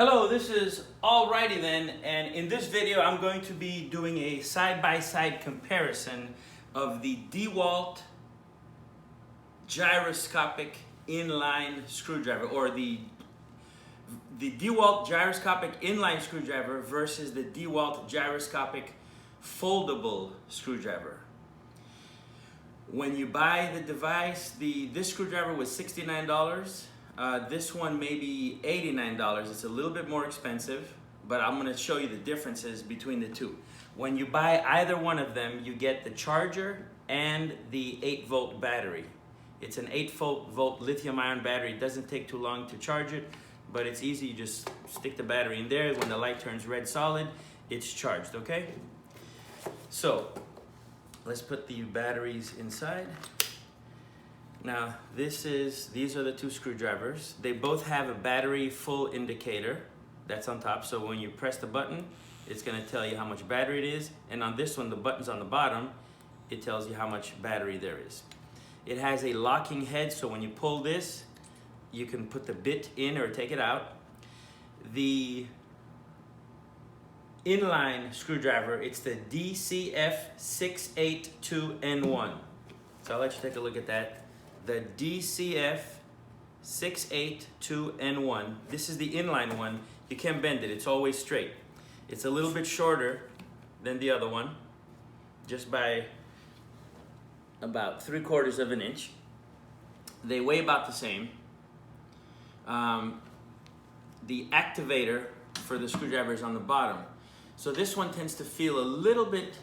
Hello, this is Alrighty Then, and in this video I'm going to be doing a side-by-side comparison of the DeWalt Gyroscopic inline screwdriver, or the DeWalt Gyroscopic inline screwdriver versus the DeWalt Gyroscopic foldable screwdriver. When you buy the device, this screwdriver was $69. This one may be $89. It's a little bit more expensive, but I'm going to show you the differences between the two. When you buy either one of them, you get the charger and the 8-volt battery. It's an 8-volt lithium-ion battery. It doesn't take too long to charge it, but it's easy. You just stick the battery in there. When the light turns red solid, it's charged, okay? So let's put the batteries inside. Now, these are the two screwdrivers. They both have a battery full indicator that's on top. So when you press the button, it's going to tell you how much battery it is. And on this one, the button's on the bottom. It tells you how much battery there is. It has a locking head, so when you pull this, you can put the bit in or take it out. The inline screwdriver, it's the DCF682N1. So I'll let you take a look at that. The DCF682N1. This is the inline one. You can't bend it, it's always straight. It's a little bit shorter than the other one, just by about 3/4 of an inch. They weigh about the same. The activator for the screwdriver is on the bottom. So this one tends to feel a little bit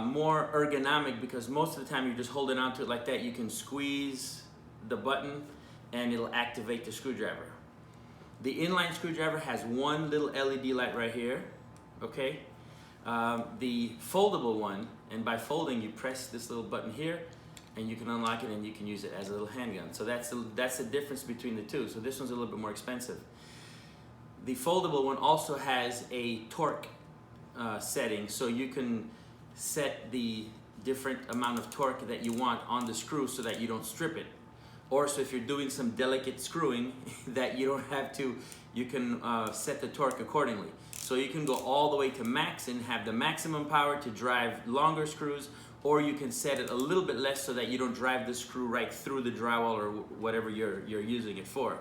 more ergonomic, because most of the time you're just holding on to it like that. You can squeeze the button and it'll activate the screwdriver. The inline screwdriver has one little LED light right here, okay? The foldable one, and by folding you press this little button here and you can unlock it and you can use it as a little handgun. So that's the difference between the two. So this one's a little bit more expensive. The foldable one also has a torque setting, so you can set the different amount of torque that you want on the screw so that you don't strip it. Or so if you're doing some delicate screwing that you don't have to, you can set the torque accordingly. So you can go all the way to max and have the maximum power to drive longer screws, or you can set it a little bit less so that you don't drive the screw right through the drywall or whatever you're using it for.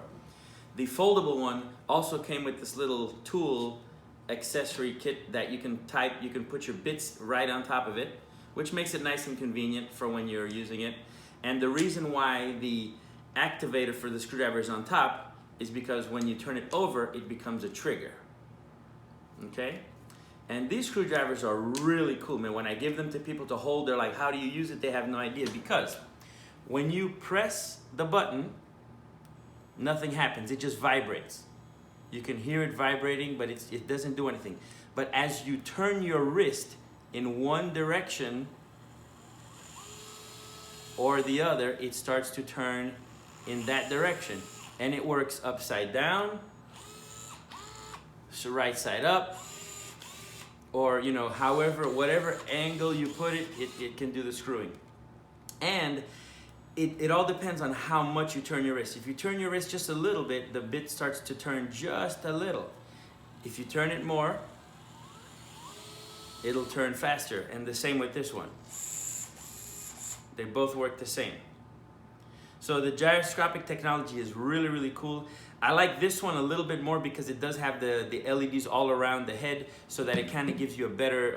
The foldable one also came with this little tool accessory kit that you can put your bits right on top of it, which makes it nice and convenient for when you're using it. And the reason why the activator for the screwdriver is on top is because when you turn it over, it becomes a trigger. Okay? And these screwdrivers are really cool, man. When I give them to people to hold, they're like, how do you use it? They have no idea, because when you press the button, nothing happens. It just vibrates. You can hear it vibrating, but it doesn't do anything. But as you turn your wrist in one direction or the other, it starts to turn in that direction. And it works upside down, so right side up, or whatever angle you put it, it can do the screwing. And it all depends on how much you turn your wrist. If you turn your wrist just a little bit, the bit starts to turn just a little. If you turn it more, it'll turn faster. And the same with this one. They both work the same. So the gyroscopic technology is really, really cool. I like this one a little bit more because it does have the LEDs all around the head, so that it kind of gives you a better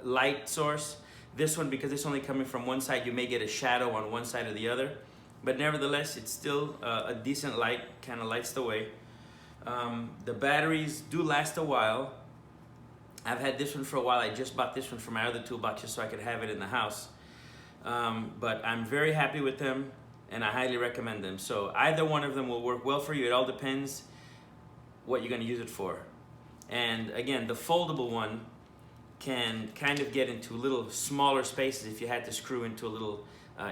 light source. This one, because it's only coming from one side, you may get a shadow on one side or the other, but nevertheless it's still a decent light, kind of lights the way. The batteries do last a while. I've had this one for a while. I just bought this one for my other toolbox just so I could have it in the house, but I'm very happy with them and I highly recommend them. So either one of them will work well for you. It all depends what you're going to use it for. And again, the foldable one can kind of get into little smaller spaces. If you had to screw into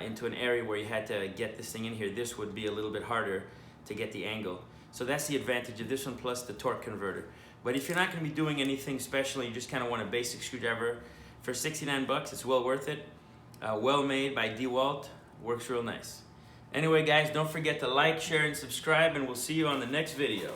into an area where you had to get this thing in here, this would be a little bit harder to get the angle. So that's the advantage of this one, plus the torque converter. But if you're not going to be doing anything special, you just kind of want a basic screwdriver, for 69 bucks, it's well worth it. Well made by DeWalt, works real nice. Anyway guys, don't forget to like, share, and subscribe, and we'll see you on the next video.